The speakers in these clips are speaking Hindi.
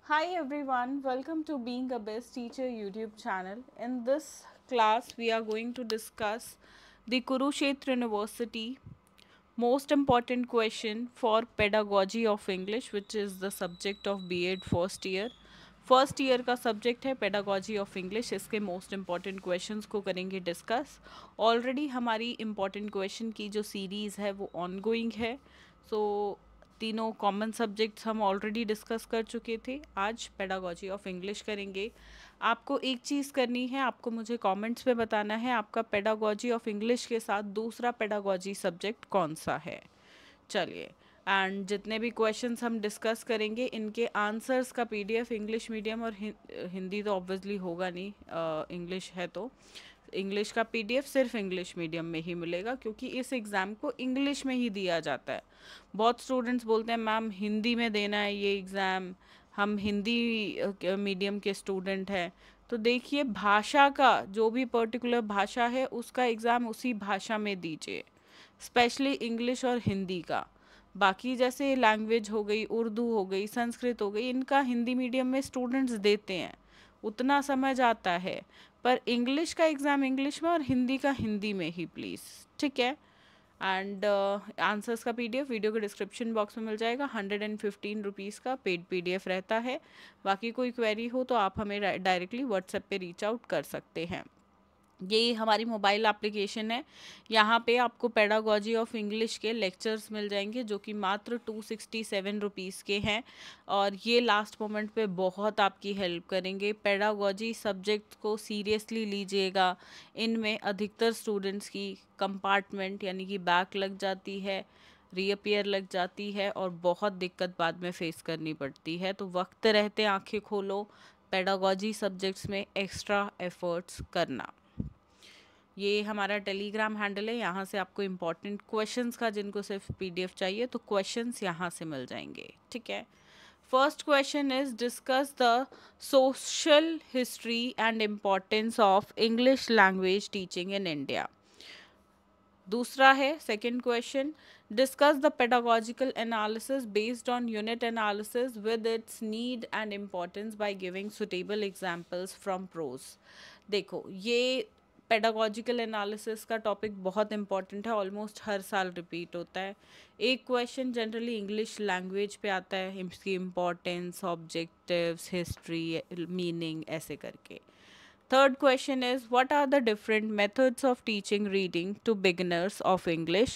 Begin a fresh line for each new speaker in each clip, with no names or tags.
Hi everyone, welcome to Being a Best Teacher YouTube channel. In this class, we are going to discuss the Kurukshetra University most important question for pedagogy of English, which is the subject of B.Ed first year. First year का सब्जेक्ट है पेडागॉजी ऑफ इंग्लिश. इसके मोस्ट इम्पॉर्टेंट क्वेश्चंस को करेंगे डिस्कस. ऑलरेडी हमारी इम्पॉर्टेंट क्वेश्चन की जो सीरीज़ है वो ऑनगोइंग है. सो तीनों कॉमन सब्जेक्ट्स हम ऑलरेडी डिस्कस कर चुके थे. आज पेडागॉजी ऑफ इंग्लिश करेंगे. आपको एक चीज़ करनी है, आपको मुझे कमेंट्स में बताना है आपका पेडागॉजी ऑफ इंग्लिश के साथ दूसरा पेडागॉजी सब्जेक्ट कौन सा है. चलिए, एंड जितने भी क्वेश्चंस हम डिस्कस करेंगे इनके आंसर्स का पीडीएफ इंग्लिश मीडियम और हिंदी तो ऑब्वियसली होगा नहीं, इंग्लिश है तो इंग्लिश का पीडीएफ सिर्फ इंग्लिश मीडियम में ही मिलेगा, क्योंकि इस एग्ज़ाम को इंग्लिश में ही दिया जाता है. बहुत स्टूडेंट्स बोलते हैं मैम हिंदी में देना है ये एग्ज़ाम, हम हिंदी मीडियम के स्टूडेंट हैं. तो देखिए, भाषा का जो भी पर्टिकुलर भाषा है उसका एग्ज़ाम उसी भाषा में दीजिए, स्पेशली इंग्लिश और हिंदी का. बाकी जैसे लैंग्वेज हो गई, उर्दू हो गई, संस्कृत हो गई, इनका हिंदी मीडियम में स्टूडेंट्स देते हैं, उतना समझ आता है. पर इंग्लिश का एग्ज़ाम इंग्लिश में और हिंदी का हिंदी में ही प्लीज़, ठीक है. एंड आंसर्स का पीडीएफ वीडियो के डिस्क्रिप्शन बॉक्स में मिल जाएगा. 115 रुपीज़ का पेड पीडीएफ रहता है. बाकी कोई क्वेरी हो तो आप हमें डायरेक्टली व्हाट्सएप पे रीच आउट कर सकते हैं. ये हमारी मोबाइल एप्लीकेशन है. यहाँ पे आपको पेडागॉजी ऑफ इंग्लिश के लेक्चर्स मिल जाएंगे जो कि मात्र 267 रुपीज़ के हैं, और ये लास्ट मोमेंट पे बहुत आपकी हेल्प करेंगे. पेडागॉजी सब्जेक्ट को सीरियसली लीजिएगा. इनमें अधिकतर स्टूडेंट्स की कंपार्टमेंट यानी कि बैक लग जाती है, रीअपियर लग जाती है, और बहुत दिक्कत बाद में फेस करनी पड़ती है. तो वक्त रहते आंखें खोलो, पेडागॉजी सब्जेक्ट्स में एक्स्ट्रा एफर्ट्स करना. ये हमारा टेलीग्राम हैंडल है, यहाँ से आपको इम्पॉर्टेंट क्वेश्चंस का, जिनको सिर्फ पीडीएफ चाहिए तो क्वेश्चंस यहाँ से मिल जाएंगे, ठीक है. First question is discuss the social history and importance of English language teaching in India. दूसरा है second question, discuss the pedagogical analysis based on unit analysis with its need and importance by giving suitable examples from prose. देखो, ये पेडागॉजिकल एनालिसिस का टॉपिक बहुत इंपॉर्टेंट है, ऑलमोस्ट हर साल रिपीट होता है. एक क्वेश्चन जनरली इंग्लिश लैंग्वेज पे आता है, इसकी इम्पोर्टेंस, ऑब्जेक्टिव्स, हिस्ट्री, मीनिंग, ऐसे करके. Third question is, what are the different methods of teaching reading to beginners of English?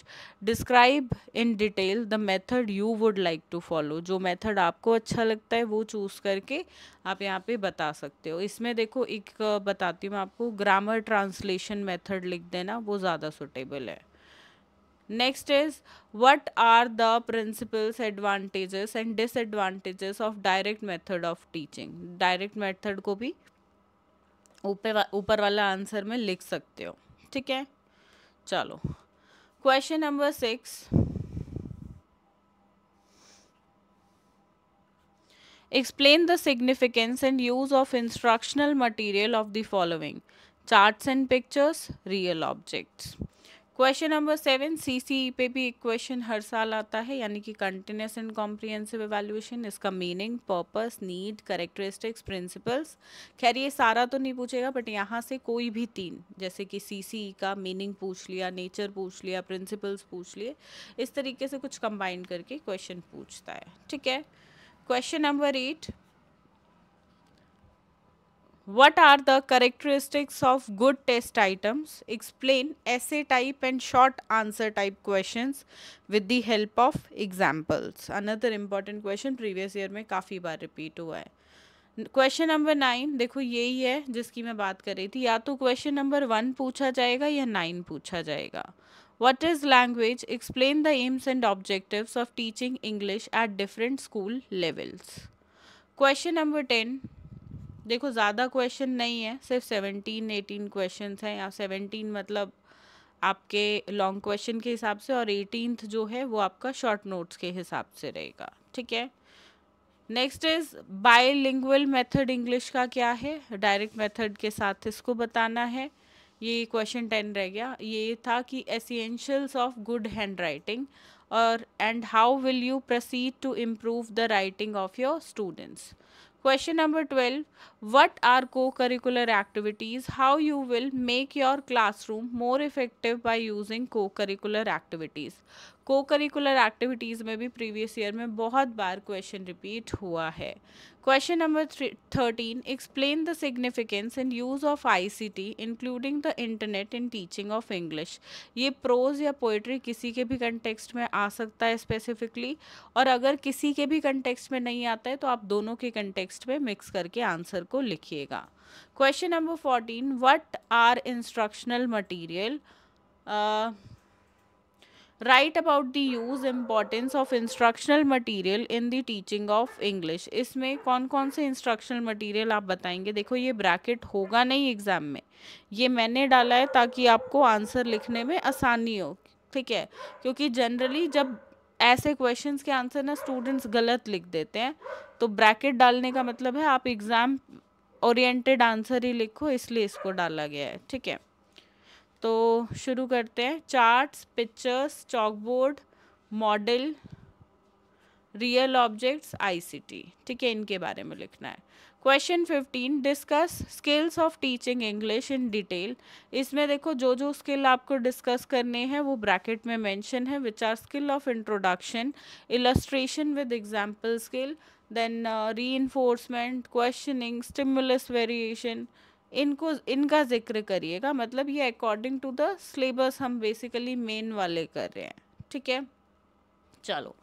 Describe in detail the method you would like to follow. जो मेथड आपको अच्छा लगता है वो चूज़ करके आप यहाँ पे बता सकते हो. इसमें देखो, एक बताती हूँ आपको, ग्रामर ट्रांसलेशन मेथड लिख देना, वो ज़्यादा सुटेबल है. Next is, what are the principles, advantages and disadvantages of direct method of teaching. Direct method को भी ऊपर वाला आंसर में लिख सकते हो, ठीक है. चलो, question number 6, explain the significance and use of instructional material of the following: charts and pictures, real objects. Question number 7, CCE पे भी एक क्वेश्चन हर साल आता है, यानी कि कंटिन्यूस एंड कॉम्प्रिहेंसिव एवेल्युएशन. इसका meaning, purpose, need, characteristics, principles. खैर ये सारा तो नहीं पूछेगा, बट यहाँ से कोई भी 3, जैसे कि सीसीई का मीनिंग पूछ लिया, नेचर पूछ लिया, प्रिंसिपल्स पूछ लिए, इस तरीके से कुछ कंबाइन करके क्वेश्चन पूछता है, ठीक है. Question number 8, what are the characteristics of good test items? Explain essay type and short answer type questions with the help of examples. Another important question, previous year में काफ़ी बार repeat हुआ है. क्वेश्चन नंबर 9, देखो यही है जिसकी मैं बात कर रही थी. या तो क्वेश्चन नंबर 1 पूछा जाएगा या 9 पूछा जाएगा. What is language? Explain the aims and objectives of teaching English at different school levels. Question number 10, देखो ज़्यादा क्वेश्चन नहीं है, सिर्फ 17-18 क्वेश्चन हैं, या 17 मतलब आपके लॉन्ग क्वेश्चन के हिसाब से, और 18th जो है वो आपका शॉर्ट नोट्स के हिसाब से रहेगा, ठीक है. Next is, bilingual method English का क्या है, डायरेक्ट मेथड के साथ इसको बताना है. ये क्वेश्चन 10 रह गया. ये था कि essentials of good hand writing, और and how will you proceed to improve the writing of your students. Question number 12. What are co-curricular activities? How you will make your classroom more effective by using co-curricular activities? Co-curricular activities में भी previous year में बहुत बार question repeat हुआ है. Question number 13. Explain the significance and use of ICT including the internet in teaching of English. ये prose या poetry किसी के भी context में आ सकता है specifically, और अगर किसी के भी context में नहीं आता है तो आप दोनों के context में mix करके आंसर को लिखिएगा. Question number 14. What are instructional material? Right about the use importance of instructional material in the teaching of English. इसमें कौन कौन से इंस्ट्रक्शनल मटेरियल आप बताएंगे. देखो ये ब्रैकेट होगा नहीं एग्ज़ाम में, ये मैंने डाला है ताकि आपको आंसर लिखने में आसानी हो, ठीक है. क्योंकि जनरली जब ऐसे क्वेश्चंस के आंसर ना स्टूडेंट्स गलत लिख देते हैं, तो ब्रैकेट डालने का मतलब है आप एग्ज़ाम ओरिएंटेड आंसर ही लिखो, इसलिए इसको डाला गया है, ठीक है. तो शुरू करते हैं. Charts, pictures, chalkboard, model, real objects, ICT, ठीक है, इनके बारे में लिखना है. Question 15. Discuss skills of teaching English in detail. इसमें देखो जो जो स्किल आपको डिस्कस करने हैं वो ब्रैकेट में मेंशन है, which are skill of introduction, illustration with example skill, then reinforcement, questioning, stimulus variation. इनका जिक्र करिएगा. मतलब ये अकॉर्डिंग टू द सिलेबस हम बेसिकली मेन वाले कर रहे हैं, ठीक है. चलो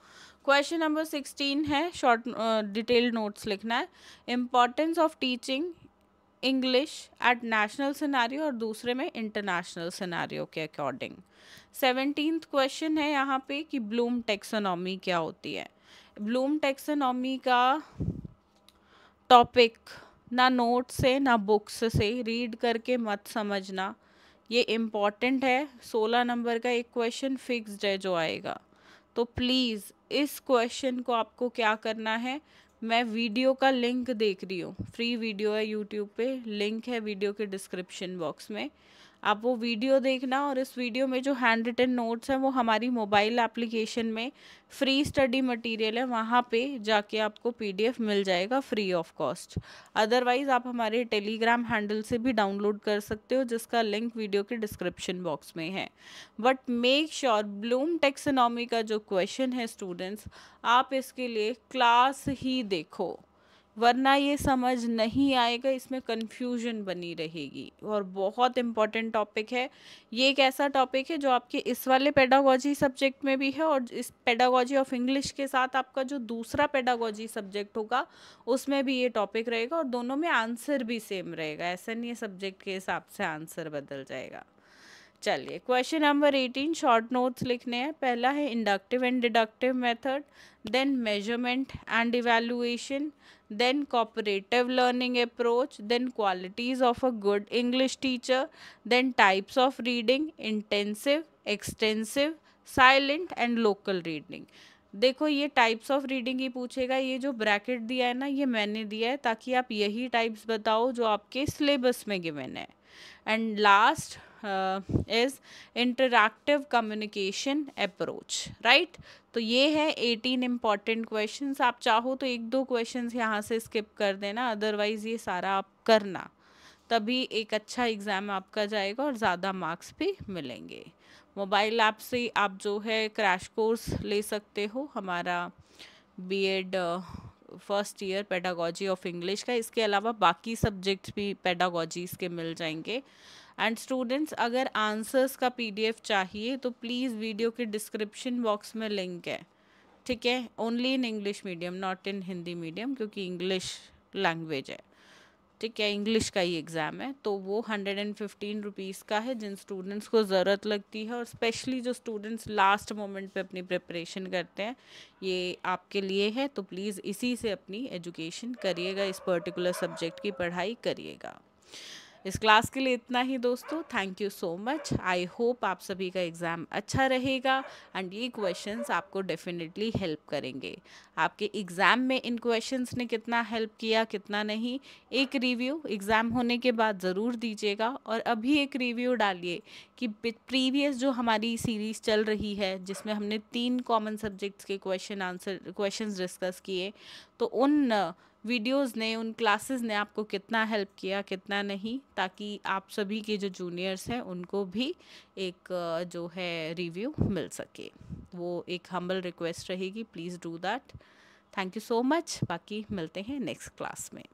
क्वेश्चन नंबर 16 है, शॉर्ट डिटेल्ड नोट्स लिखना है. Importance of teaching English at national scenario और दूसरे में इंटरनेशनल सिनेरियो के अकॉर्डिंग. 17th क्वेश्चन है यहाँ पे कि ब्लूम टेक्सोनॉमी क्या होती है. ब्लूम टेक्सोनॉमी का टॉपिक ना नोट से ना बुक्स से रीड करके मत समझना, ये इम्पॉर्टेंट है. 16 नंबर का एक क्वेश्चन फिक्स्ड है जो आएगा. तो प्लीज़ इस क्वेश्चन को आपको क्या करना है, मैं वीडियो का लिंक देख रही हूँ, फ्री वीडियो है यूट्यूब पे, लिंक है वीडियो के डिस्क्रिप्शन बॉक्स में. आप वो वीडियो देखना, और इस वीडियो में जो हैंड रिटन नोट्स हैं वो हमारी मोबाइल एप्लीकेशन में फ्री स्टडी मटेरियल है, वहाँ पे जाके आपको पीडीएफ मिल जाएगा फ्री ऑफ कॉस्ट. अदरवाइज़ आप हमारे टेलीग्राम हैंडल से भी डाउनलोड कर सकते हो, जिसका लिंक वीडियो के डिस्क्रिप्शन बॉक्स में है. But make sure Bloom taxonomy का जो क्वेश्चन है स्टूडेंट्स, आप इसके लिए क्लास ही देखो, वरना ये समझ नहीं आएगा, इसमें कन्फ्यूजन बनी रहेगी. और बहुत इम्पॉर्टेंट टॉपिक है ये. एक ऐसा टॉपिक है जो आपके इस वाले पेडागोजी सब्जेक्ट में भी है, और इस पेडागोजी ऑफ इंग्लिश के साथ आपका जो दूसरा पेडागोजी सब्जेक्ट होगा उसमें भी ये टॉपिक रहेगा, और दोनों में आंसर भी सेम रहेगा. ऐसा नहीं है सब्जेक्ट के हिसाब से आंसर बदल जाएगा. चलिए क्वेश्चन नंबर 18 शॉर्ट नोट्स लिखने हैं. पहला है inductive and deductive method, then measurement and evaluation, then cooperative learning approach, then qualities of a good English teacher, then types of reading, intensive, extensive, silent and local reading. देखो ये टाइप्स ऑफ रीडिंग ही पूछेगा. ये जो ब्रैकेट दिया है ना ये मैंने दिया है ताकि आप यही टाइप्स बताओ जो आपके सिलेबस में गिवन है. And last is interactive communication approach, right. तो ये है 18 इम्पॉर्टेंट क्वेश्चंस. आप चाहो तो एक दो क्वेश्चंस यहाँ से स्किप कर देना, अदरवाइज़ ये सारा आप करना, तभी एक अच्छा एग्ज़ाम आपका जाएगा और ज़्यादा मार्क्स भी मिलेंगे. मोबाइल ऐप से आप जो है क्रैश कोर्स ले सकते हो हमारा BEd first year pedagogy of English का. इसके अलावा बाकी सब्जेक्ट्स भी पेडागोजीज के मिल जाएंगे. एंड स्टूडेंट्स अगर आंसर्स का पीडीएफ चाहिए तो प्लीज़ वीडियो के डिस्क्रिप्शन बॉक्स में लिंक है, ठीक है. Only in English medium, not in Hindi medium, क्योंकि इंग्लिश लैंग्वेज है, ठीक है, इंग्लिश का ही एग्ज़ाम है. तो वो 115 रुपीज़ का है जिन स्टूडेंट्स को ज़रूरत लगती है, और स्पेशली जो स्टूडेंट्स लास्ट मोमेंट पे अपनी प्रिपरेशन करते हैं, ये आपके लिए है. तो प्लीज़ इसी से अपनी एजुकेशन करिएगा, इस पर्टिकुलर सब्जेक्ट की पढ़ाई करिएगा. इस क्लास के लिए इतना ही दोस्तों. Thank you so much. I hope आप सभी का एग्ज़ाम अच्छा रहेगा, एंड ये क्वेश्चंस आपको डेफिनेटली हेल्प करेंगे. आपके एग्ज़ाम में इन क्वेश्चंस ने कितना हेल्प किया कितना नहीं, एक रिव्यू एग्ज़ाम होने के बाद ज़रूर दीजिएगा. और अभी एक रिव्यू डालिए कि प्रीवियस जो हमारी सीरीज़ चल रही है जिसमें हमने 3 कॉमन सब्जेक्ट्स के क्वेश्चंस डिस्कस किए, तो उन वीडियोस ने, उन क्लासेस ने आपको कितना हेल्प किया, कितना नहीं, ताकि आप सभी के जो जूनियर्स हैं उनको भी एक जो है रिव्यू मिल सके। वो एक हम्बल रिक्वेस्ट रहेगी, please do that. Thank you so much. बाकी मिलते हैं नेक्स्ट क्लास में।